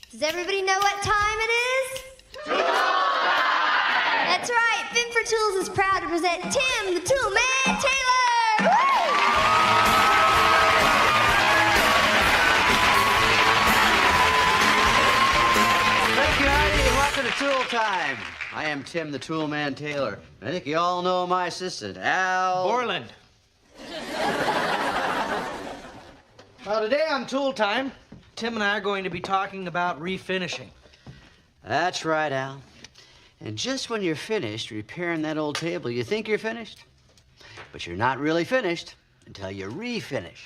Does everybody know what time it is? Tool time! That's right. Fin for Tools is proud to present Tim the Tool Man Taylor. Woo! Thank you, Heidi, and welcome to Tool Time. I am Tim the Tool Man Taylor. I think you all know my assistant, Al Borland. Well, today on Tool Time, Tim and I are going to be talking about refinishing. That's right, Al. And just when you're finished repairing that old table, you think you're finished. But you're not really finished until you refinish.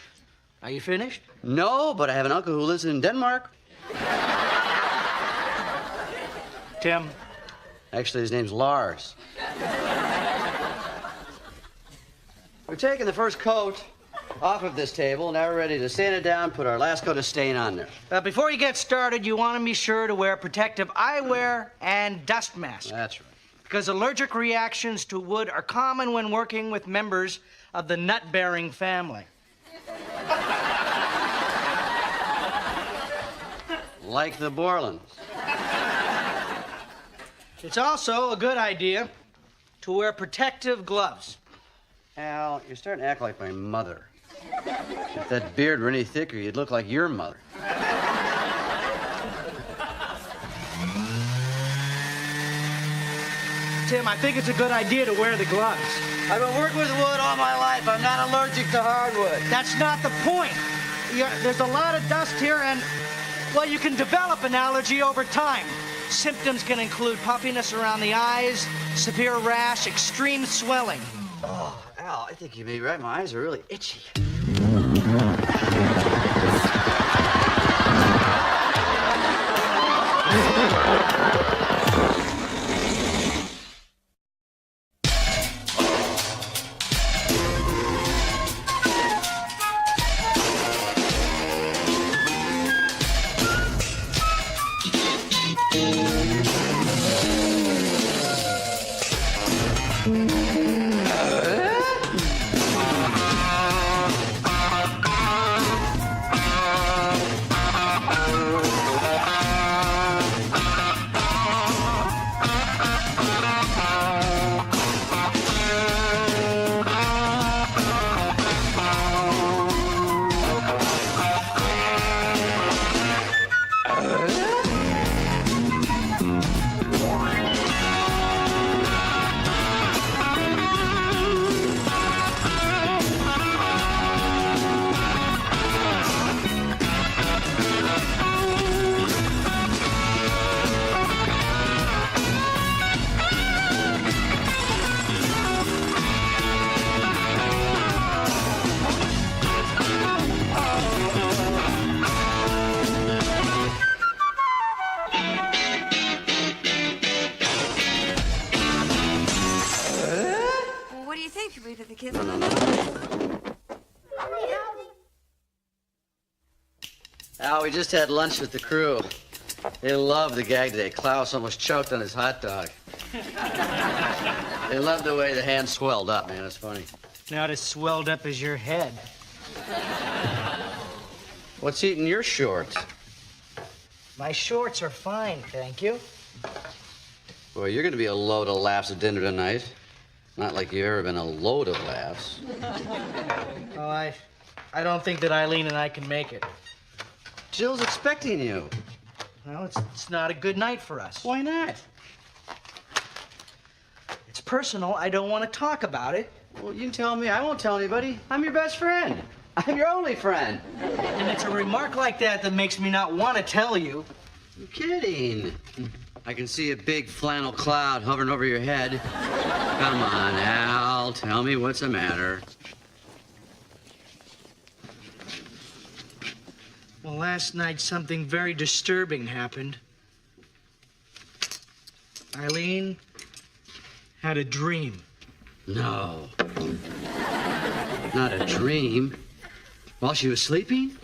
Are you finished? No, but I have an uncle who lives in Denmark. Tim. Actually, his name's Lars. We're taking the first coat off of this table. Now we're ready to sand it down, put our last coat of stain on there. Before you get started, you want to be sure to wear protective eyewear and dust masks. That's right. Because allergic reactions to wood are common when working with members of the nut-bearing family. Like the Borlands. It's also a good idea to wear protective gloves. Al, you're starting to act like my mother. If that beard were any thicker, you'd look like your mother. Tim, I think it's a good idea to wear the gloves. I've been working with wood all my life. I'm not allergic to hardwood. That's not the point. There's a lot of dust here, and, well, you can develop an allergy over time. Symptoms can include puffiness around the eyes, severe rash, extreme swelling. Oh, Al, I think you may be right. My eyes are really itchy. Al, we just had lunch with the crew. They love the gag today. Klaus almost choked on his hot dog. They love the way the hand swelled up, man. It's funny. Not as swelled up as your head. What's eating your shorts? My shorts are fine, thank you. Boy, you're going to be a load of laughs at dinner tonight. Not like you've ever been a load of laughs. Oh, I don't think that Eileen and I can make it. Jill's expecting you. Well, it's not a good night for us. Why not? It's personal. I don't want to talk about it. Well, you can tell me. I won't tell anybody. I'm your best friend. I'm your only friend. And it's a remark like that that makes me not want to tell you. I'm kidding. I can see a big flannel cloud hovering over your head. Come on, Al. Tell me what's the matter. Well, last night something very disturbing happened. Eileen had a dream. No. Not a dream. While she was sleeping?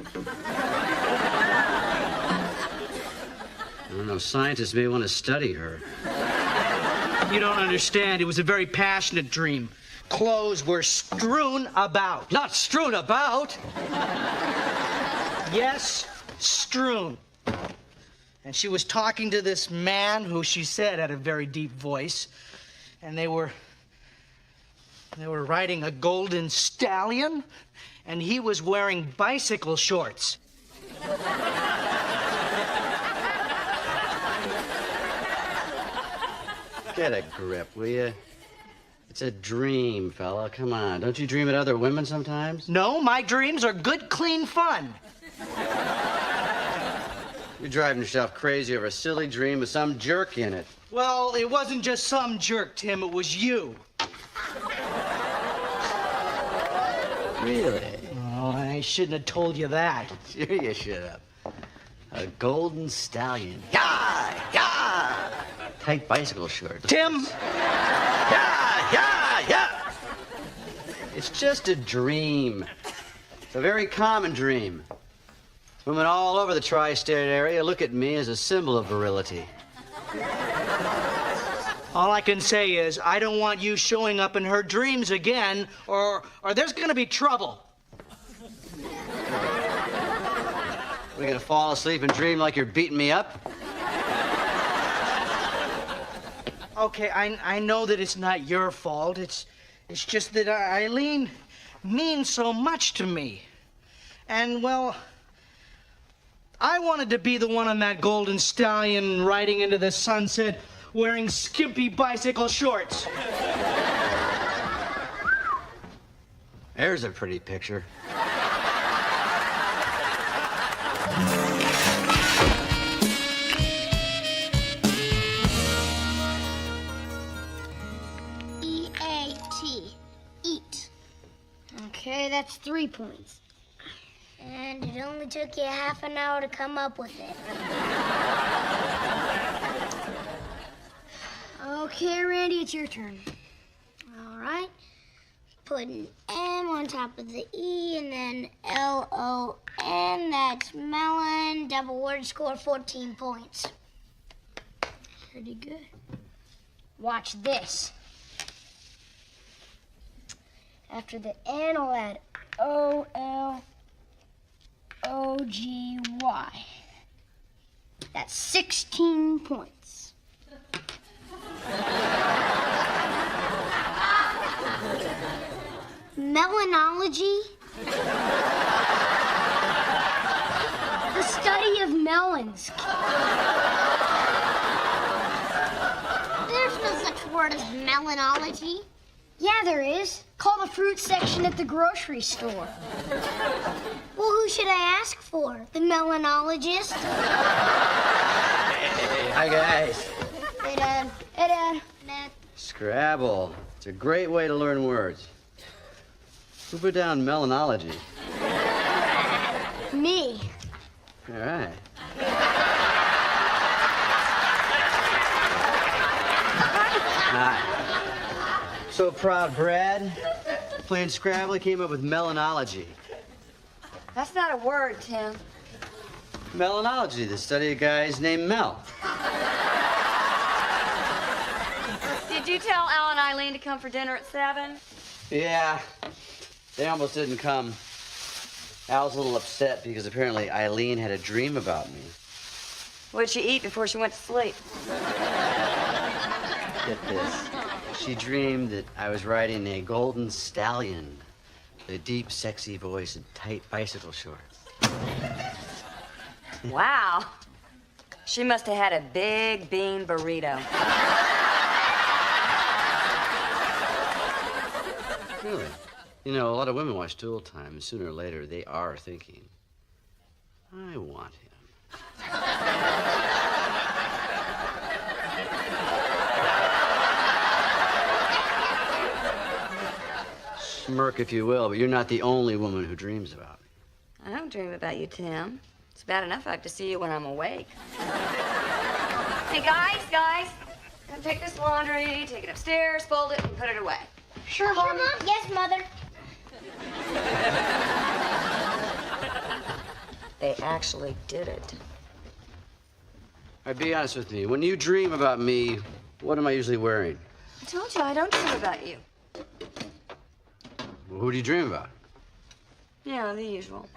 I don't know. Scientists may want to study her. You don't understand. It was a very passionate dream. Clothes were strewn about. Not strewn about. Yes, strewn. And she was talking to this man who she said had a very deep voice. And they were riding a golden stallion, and he was wearing bicycle shorts. Get a grip, will you? It's a dream, fella. Come on. Don't you dream at other women sometimes? No, my dreams are good, clean fun. You're driving yourself crazy over a silly dream with some jerk in it. Well, it wasn't just some jerk, Tim. It was you. Really? Oh, I shouldn't have told you that. Sure you should have. A golden stallion. Yeah! Yeah! Tight bicycle shorts. Tim! Yeah! Yeah! Yeah! It's just a dream. It's a very common dream. Women all over the tri-state area look at me as a symbol of virility. All I can say is I don't want you showing up in her dreams again, or there's gonna be trouble. We're gonna fall asleep and dream like you're beating me up? Okay, I know that it's not your fault. It's just that Eileen means so much to me. And, well, I wanted to be the one on that golden stallion riding into the sunset wearing skimpy bicycle shorts. There's a pretty picture. E-A-T. Eat. Okay, that's 3 points. And it only took you half an hour to come up with it. Okay, Randy, it's your turn. All right. Put an M on top of the E and then L-O-N. That's melon. Double word score, 14 points. Pretty good. Watch this. After the N, I'll add O-L-O-G-Y. That's 16 points. Melanology? The study of melons. There's no such word as melanology. Yeah, there is. Call the fruit section at the grocery store. Well, who should I ask for? The melanologist? Hey, hi, guys. Hey, Dad. Hey, Dad. Dad. Scrabble. It's a great way to learn words. Who put down melanology? Me. All right. Hi. So proud, Brad. Playing Scrabble, he came up with melanology. That's not a word, Tim. Melanology, the study of guys named Mel. Did you tell Al and Eileen to come for dinner at 7? Yeah, they almost didn't come. Al's a little upset because apparently Eileen had a dream about me. What'd she eat before she went to sleep? Get this. She dreamed that I was riding a golden stallion with a deep, sexy voice and tight bicycle shorts. Wow. She must have had a big bean burrito. Really? You know, a lot of women watch Dual Time, and sooner or later they are thinking, I want him. Smirk if you will, but you're not the only woman who dreams about me. I don't dream about you, Tim. It's bad enough I have to see you when I'm awake. Hey, guys, come take this laundry, take it upstairs, fold it, and put it away. Sure, Mom. Yes, Mother. They actually did it. All right, be honest with me. When you dream about me, what am I usually wearing? I told you I don't dream about you. Well, who do you dream about? Yeah, the usual.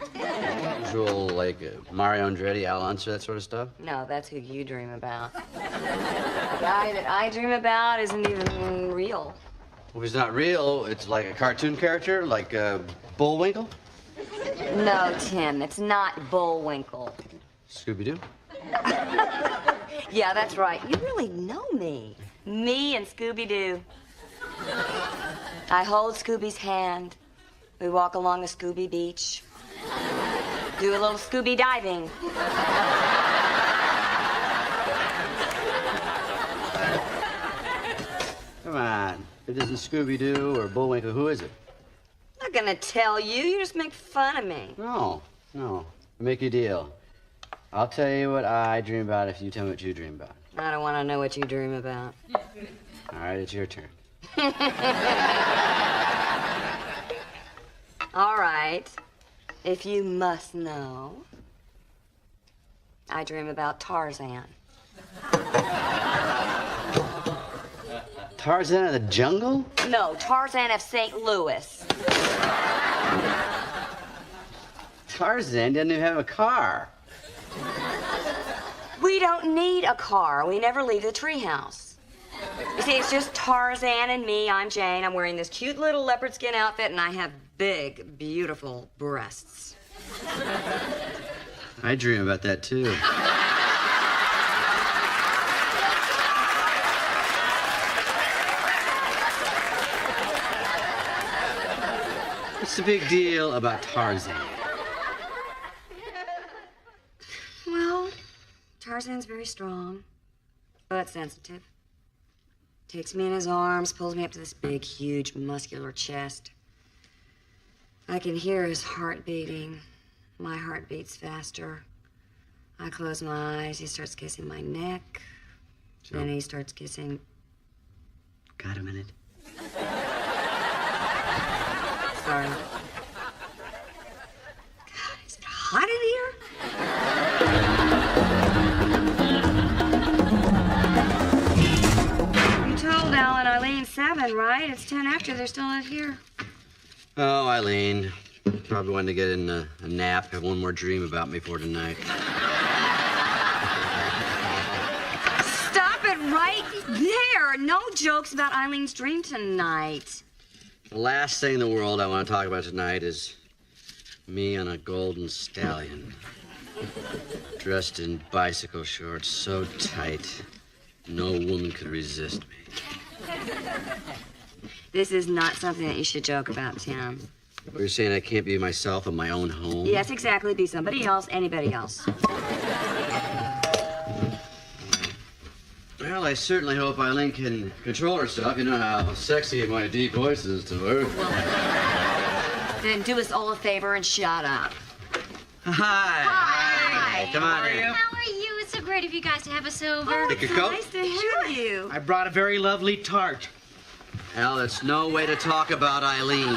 Usual, like Mario Andretti, Al Unser, that sort of stuff? No, that's who you dream about. The guy that I dream about isn't even real. Well, if it's not real, it's like a cartoon character, like Bullwinkle? No, Tim, it's not Bullwinkle. Scooby-Doo? Yeah, that's right. You really know me. Me and Scooby-Doo. I hold Scooby's hand. We walk along the Scooby Beach. Do a little Scooby diving. Come on. If it isn't Scooby-Doo or Bullwinkle, who is it? I'm not gonna tell you. You just make fun of me. No. Make a deal. I'll tell you what I dream about if you tell me what you dream about. I don't want to know what you dream about. All right, it's your turn. All right. If you must know, I dream about Tarzan. Tarzan of the Jungle? No, Tarzan of St. Louis. Tarzan doesn't even have a car. We don't need a car. We never leave the treehouse. You see, it's just Tarzan and me. I'm Jane. I'm wearing this cute little leopard skin outfit, and I have big, beautiful breasts. I dream about that, too. What's the big deal about Tarzan? Well, Tarzan's very strong, but sensitive. Takes me in his arms, pulls me up to this big, huge, muscular chest. I can hear his heart beating. My heart beats faster. I close my eyes. He starts kissing my neck. So, Then he starts kissing. got a minute? Sorry. God, is it hot in here? You told Al and Eileen 7, right? It's 10 after. They're still not here. Oh, Eileen. Probably wanted to get in a nap, have one more dream about me for tonight. Stop it right there. No jokes about Eileen's dream tonight. The last thing in the world I want to talk about tonight is me on a golden stallion. Dressed in bicycle shorts so tight, no woman could resist me. This is not something that you should joke about, Tim. You're saying I can't be myself in my own home? Yes, exactly. Be somebody else, anybody else. Well, I certainly hope Eileen can control herself. You know how sexy my deep voice is to her. Then do us all a favor and shut up. Hi. Come on in. How are you? It's so great of you guys to have us over. Take your coat. Nice to have you. I brought a very lovely tart. Al, that's no way to talk about Eileen.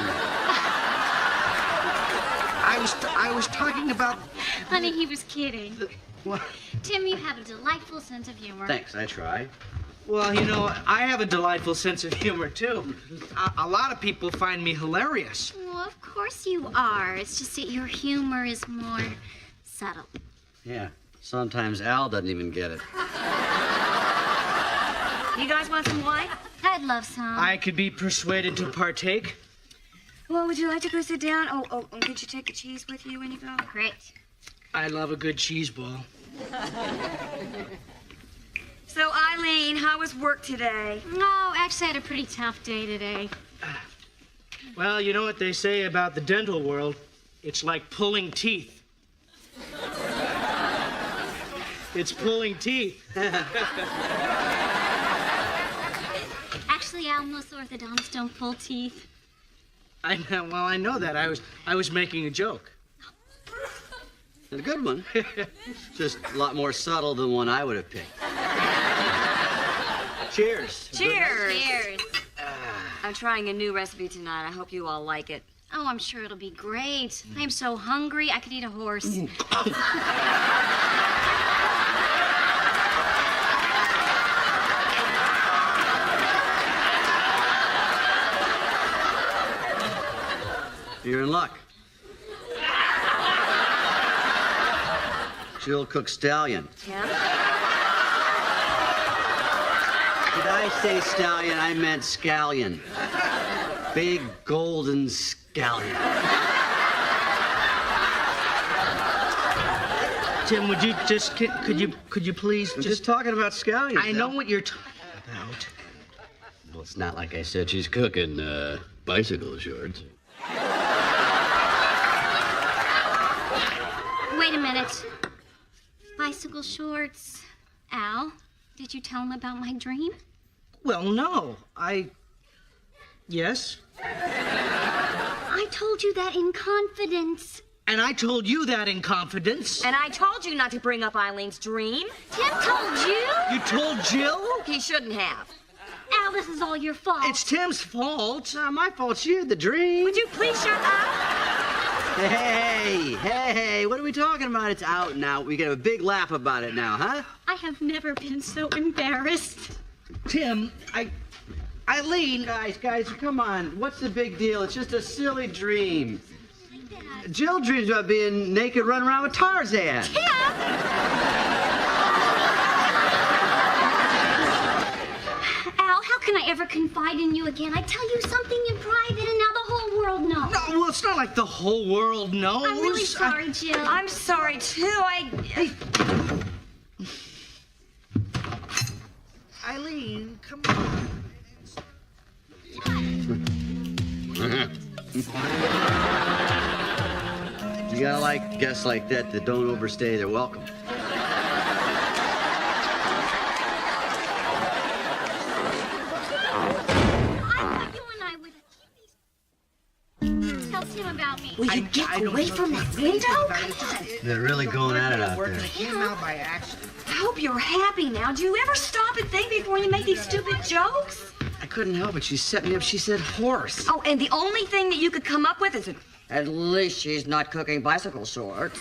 I was talking about... Honey, he was kidding. What? Tim, you have a delightful sense of humor. Thanks, I try. Well, you know, I have a delightful sense of humor, too. A lot of people find me hilarious. Well, of course you are. It's just that your humor is more subtle. Yeah, sometimes Al doesn't even get it. You guys want some wine? I'd love some. I could be persuaded to partake. Well, would you like to go sit down? Oh, and could you take the cheese with you when you go? Great. I love a good cheese ball. So, Eileen, how was work today? No, actually, I had a pretty tough day today. Well, you know what they say about the dental world? It's like pulling teeth. It's pulling teeth. Actually, Al, most orthodontists don't pull teeth. I know that. I was making a joke. A good one. Just a lot more subtle than one I would have picked. Cheers. Cheers. Cheers. I'm trying a new recipe tonight. I hope you all like it. Oh, I'm sure it'll be great. I'm so hungry, I could eat a horse. You're in luck. Jill cooked stallion. Yeah? Did I say stallion? I meant scallion. Big golden scallion. Tim, would you just could you please I'm just talking about scallions. I know what you're talking about. Well, it's not like I said she's cooking bicycle shorts. Wait a minute. Bicycle shorts. Al, did you tell him about my dream? Well, no. Yes. I told you that in confidence. And I told you that in confidence. And I told you not to bring up Eileen's dream. Tim told you. You told Jill? He shouldn't have. Al, this is all your fault. It's Tim's fault. It's not my fault. She had the dream. Would you please shut up? Hey, what are we talking about? It's out now. We can have a big laugh about it now, huh? I have never been so embarrassed. Tim, Eileen. Guys, come on. What's the big deal? It's just a silly dream. Jill dreams about being naked running around with Tarzan. Tim! Al, how can I ever confide in you again? I tell you something in private and now the whole world knows. No, well, it's not like the whole world knows. I'm really sorry, Jill. I'm sorry, too. Eileen, come on. You gotta like guests like that don't overstay their welcome. I thought you and I would tell Tim about me. Will you get away from that window? Come on. They're really going at it out there. Came out by accident. I hope you're happy now. Do you ever stop and think before you make these stupid jokes? I couldn't help it. She set me up. She said horse. Oh, and the only thing that you could come up with is at least she's not cooking bicycle shorts.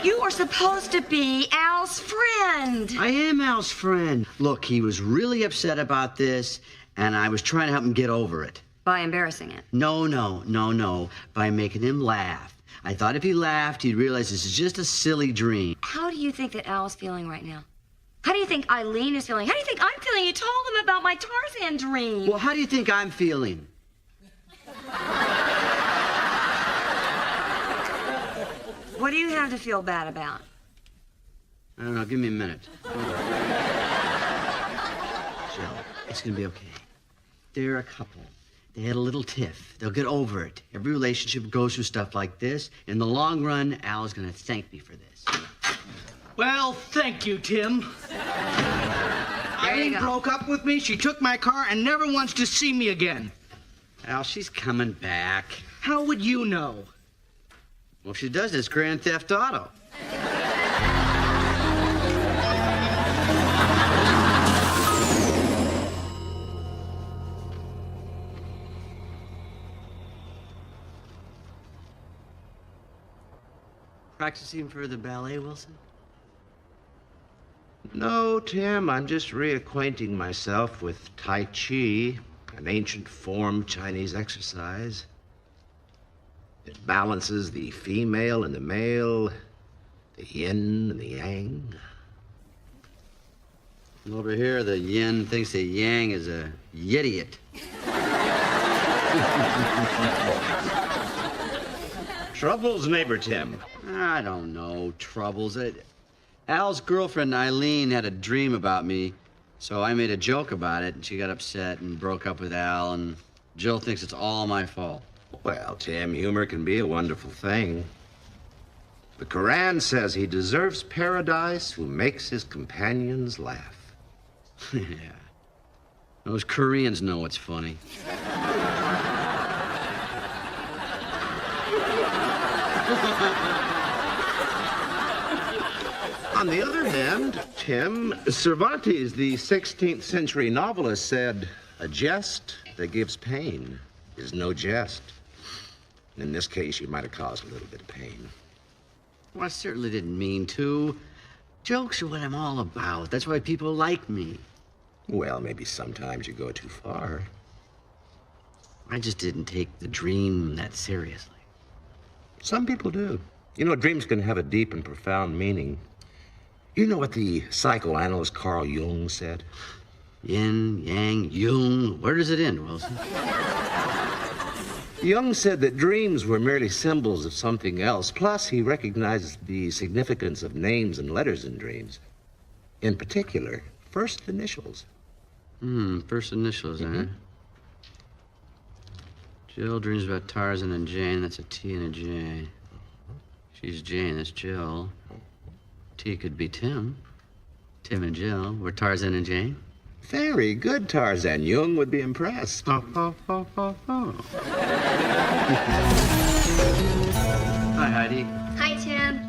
You are supposed to be Al's friend. I am Al's friend. Look, he was really upset about this, and I was trying to help him get over it. By embarrassing it. No. By making him laugh. I thought if he laughed, he'd realize this is just a silly dream. How do you think that Al's feeling right now? How do you think Eileen is feeling? How do you think I'm feeling? You told him about my Tarzan dream. Well, how do you think I'm feeling? What do you have to feel bad about? I don't know. Give me a minute. Jill, it's gonna be okay. They're a couple. They had a little tiff. They'll get over it. Every relationship goes through stuff like this. In the long run, Al is gonna thank me for this. Well, thank you, Tim. Eileen go. broke up with me. She took my car and never wants to see me again. Al, she's coming back. How would you know? Well, if she does, it's Grand Theft Auto. Practicing for the ballet, Wilson? No, Tim, I'm just reacquainting myself with Tai Chi, an ancient form of Chinese exercise. It balances the female and the male, the yin and the yang. And over here, the yin thinks the yang is a idiot. Troubles, neighbor Tim. I don't know, troubles. Al's girlfriend, Eileen, had a dream about me, so I made a joke about it, and she got upset and broke up with Al, and Jill thinks it's all my fault. Well, Tim, humor can be a wonderful thing. The Quran says he deserves paradise who makes his companions laugh. Yeah. Those Koreans know it's funny. On the other hand, Tim, Cervantes, the 16th century novelist, said, "A jest that gives pain is no jest." In this case, you might have caused a little bit of pain. Well, I certainly didn't mean to. Jokes are what I'm all about. That's why people like me. Well, maybe sometimes you go too far. I just didn't take the dream that seriously. Some people do. You know, dreams can have a deep and profound meaning. You know what the psychoanalyst Carl Jung said? Yin, yang, Jung. Where does it end, Wilson? Jung said that dreams were merely symbols of something else. Plus, he recognized the significance of names and letters in dreams. In particular, first initials. First initials, eh? Jill dreams about Tarzan and Jane. That's a T and a J. She's Jane, that's Jill. T could be Tim. Tim and Jill. We're Tarzan and Jane. Very good, Tarzan. Jung would be impressed. Hi, Heidi. Hi, Tim.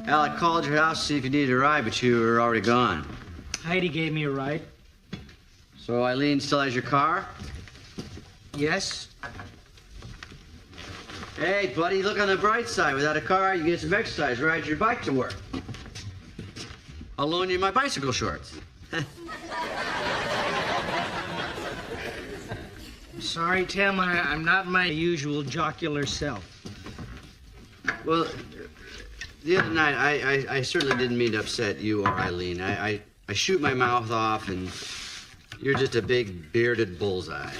Al, I called your house to see if you needed a ride, but you were already gone. Heidi gave me a ride. So Eileen still has your car? Yes? Hey, buddy, look on the bright side. Without a car, you get some exercise. Ride your bike to work. I'll loan you my bicycle shorts. Sorry, Tim, I'm not my usual jocular self. Well, the other night, I certainly didn't mean to upset you or Eileen. I shoot my mouth off, and you're just a big bearded bullseye.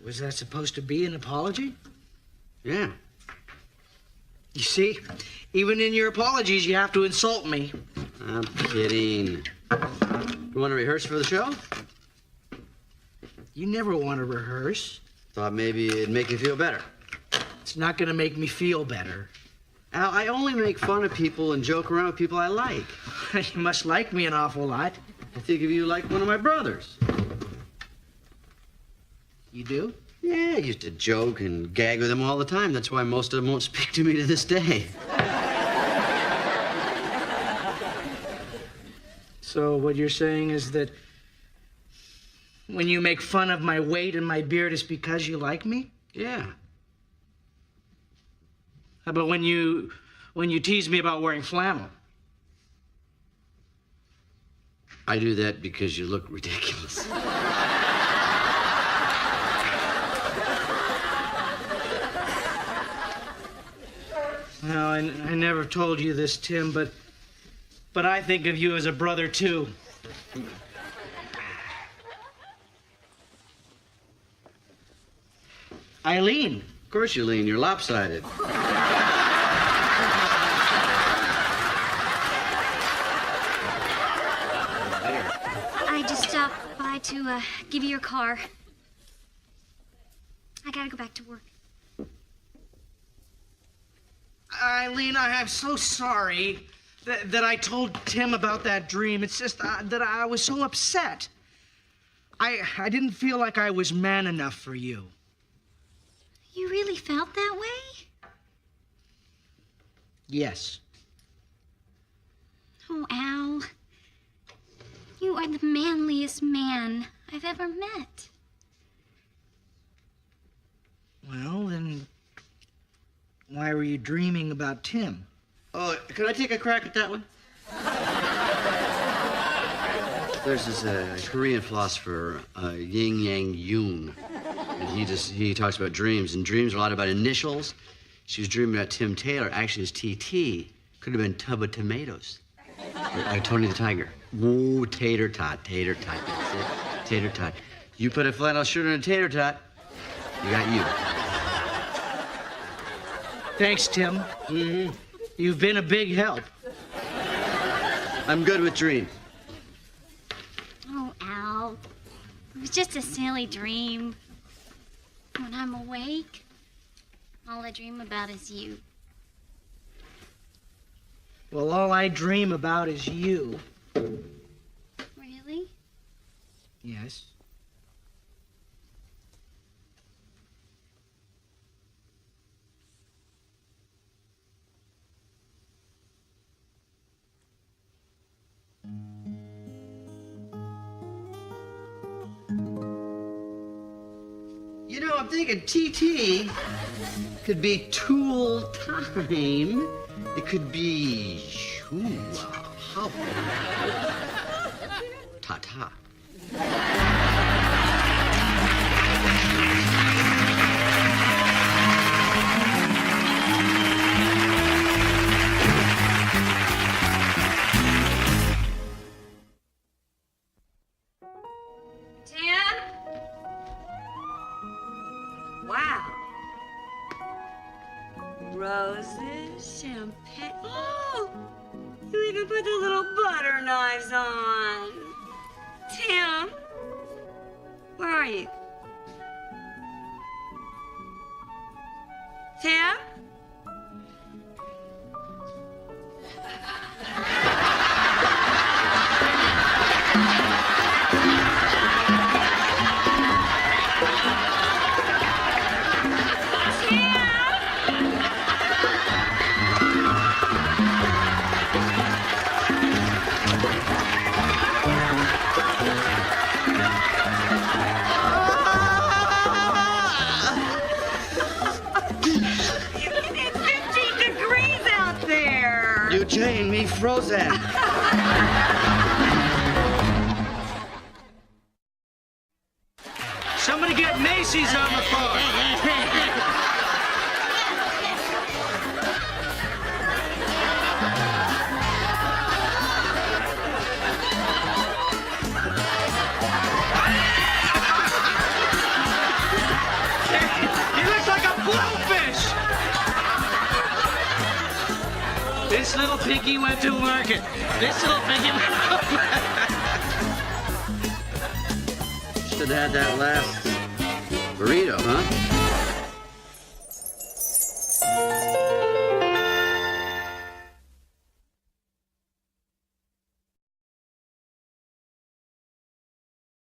Was that supposed to be an apology? Yeah. You see, even in your apologies, you have to insult me. I'm kidding. You want to rehearse for the show? You never want to rehearse. Thought maybe it'd make you feel better. It's not going to make me feel better. Al, I only make fun of people and joke around with people I like. You must like me an awful lot. I think of you like one of my brothers. You do? Yeah, I used to joke and gag with them all the time. That's why most of them won't speak to me to this day. So what you're saying is that when you make fun of my weight and my beard, it's because you like me? Yeah. How about when you tease me about wearing flannel? I do that because you look ridiculous. No, I never told you this, Tim, but I think of you as a brother, too. Eileen. Of course you lean. You're lopsided. I just stopped by to give you your car. I gotta go back to work. Eileen, I'm so sorry that I told Tim about that dream. It's just that I was so upset. I didn't feel like I was man enough for you. You really felt that way? Yes. Oh, Al. You are the manliest man I've ever met. Well, then why were you dreaming about Tim? Oh, could I take a crack at that one? There's this Korean philosopher, Yin Yang Jung. And he talks about dreams, and dreams are a lot about initials. She was dreaming about Tim Taylor. Actually, it's TT. Could have been Tub of Tomatoes. Or Tony the Tiger. Ooh, tater tot, tater tot. That's it. Tater tot. You put a flannel shirt on a tater tot, you got you. Thanks, Tim. Mm-hmm. You've been a big help. I'm good with dreams. Oh, Al. It was just a silly dream. When I'm awake, all I dream about is you. Well, all I dream about is you. Really? Yes. You know, I'm thinking TT could be tool time. It could be how ta-ta. Champagne. Oh, you even put the little butter knives on. Tim, where are you? Tim? Eugene, me frozen. Somebody get Macy's on the phone. He looks like a blowfish. This little piggy went to market. This little piggy went to market. Should have had that last burrito, huh?